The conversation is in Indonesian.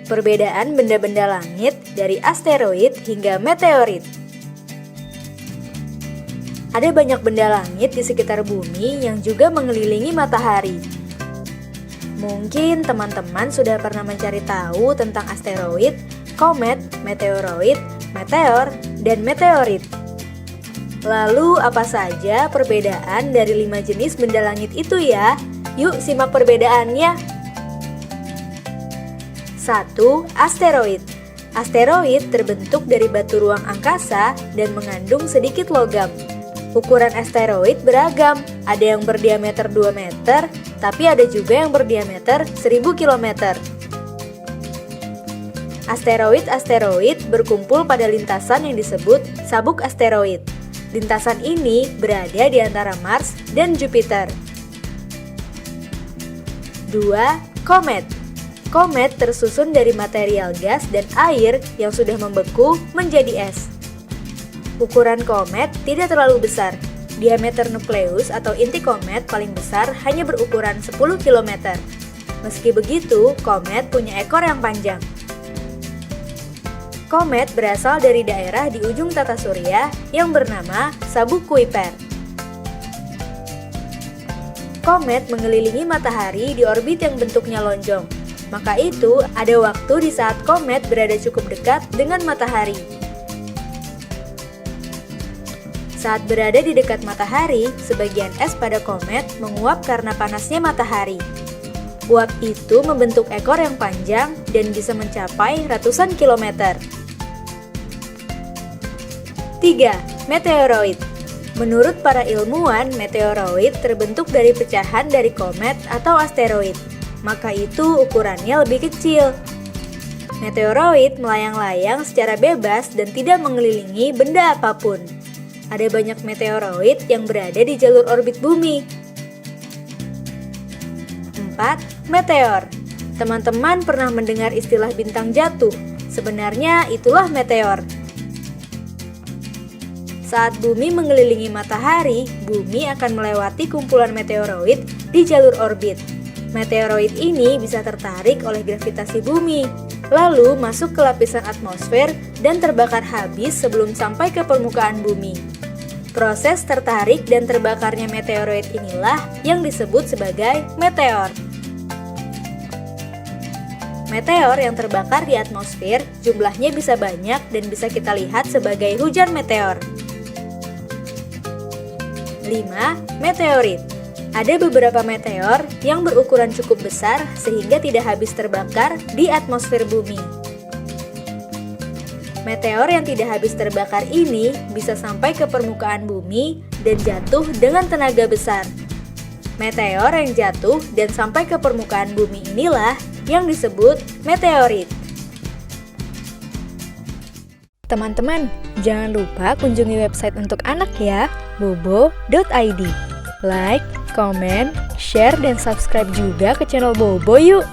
Perbedaan benda-benda langit dari asteroid hingga meteorit. Ada banyak benda langit di sekitar bumi yang juga mengelilingi matahari. Mungkin teman-teman sudah pernah mencari tahu tentang asteroid, komet, meteoroid, meteor, dan meteorit. Lalu apa saja perbedaan dari 5 jenis benda langit itu ya? Yuk simak perbedaannya. 1. Asteroid. Asteroid terbentuk dari batu ruang angkasa dan mengandung sedikit logam. Ukuran asteroid beragam, ada yang berdiameter 2 meter, tapi ada juga yang berdiameter 1000 km. Asteroid-asteroid berkumpul pada lintasan yang disebut sabuk asteroid. Lintasan ini berada di antara Mars dan Jupiter. 2. Komet. Komet tersusun dari material gas dan air yang sudah membeku menjadi es. Ukuran komet tidak terlalu besar. Diameter nukleus atau inti komet paling besar hanya berukuran 10 km. Meski begitu, komet punya ekor yang panjang. Komet berasal dari daerah di ujung tata surya yang bernama sabuk Kuiper. Komet mengelilingi matahari di orbit yang bentuknya lonjong. Maka itu, ada waktu di saat komet berada cukup dekat dengan matahari. Saat berada di dekat matahari, sebagian es pada komet menguap karena panasnya matahari. Uap itu membentuk ekor yang panjang dan bisa mencapai ratusan kilometer. 3. Meteoroid. Menurut para ilmuwan, meteoroid terbentuk dari pecahan dari komet atau asteroid. Maka itu ukurannya lebih kecil. Meteoroid melayang-layang secara bebas dan tidak mengelilingi benda apapun. Ada banyak meteoroid yang berada di jalur orbit bumi. 4. Meteor. Teman-teman pernah mendengar istilah bintang jatuh. Sebenarnya itulah meteor. Saat bumi mengelilingi matahari, bumi akan melewati kumpulan meteoroid di jalur orbit. Meteoroid ini bisa tertarik oleh gravitasi bumi, lalu masuk ke lapisan atmosfer dan terbakar habis sebelum sampai ke permukaan bumi. Proses tertarik dan terbakarnya meteoroid inilah yang disebut sebagai meteor. Meteor yang terbakar di atmosfer jumlahnya bisa banyak dan bisa kita lihat sebagai hujan meteor. 5. Meteorit. Ada beberapa meteor yang berukuran cukup besar sehingga tidak habis terbakar di atmosfer bumi. Meteor yang tidak habis terbakar ini bisa sampai ke permukaan bumi dan jatuh dengan tenaga besar. Meteor yang jatuh dan sampai ke permukaan bumi inilah yang disebut meteorit. Teman-teman, jangan lupa kunjungi website untuk anak ya, bobo.id. Like, komen, share, dan subscribe juga ke channel Bobo yuk!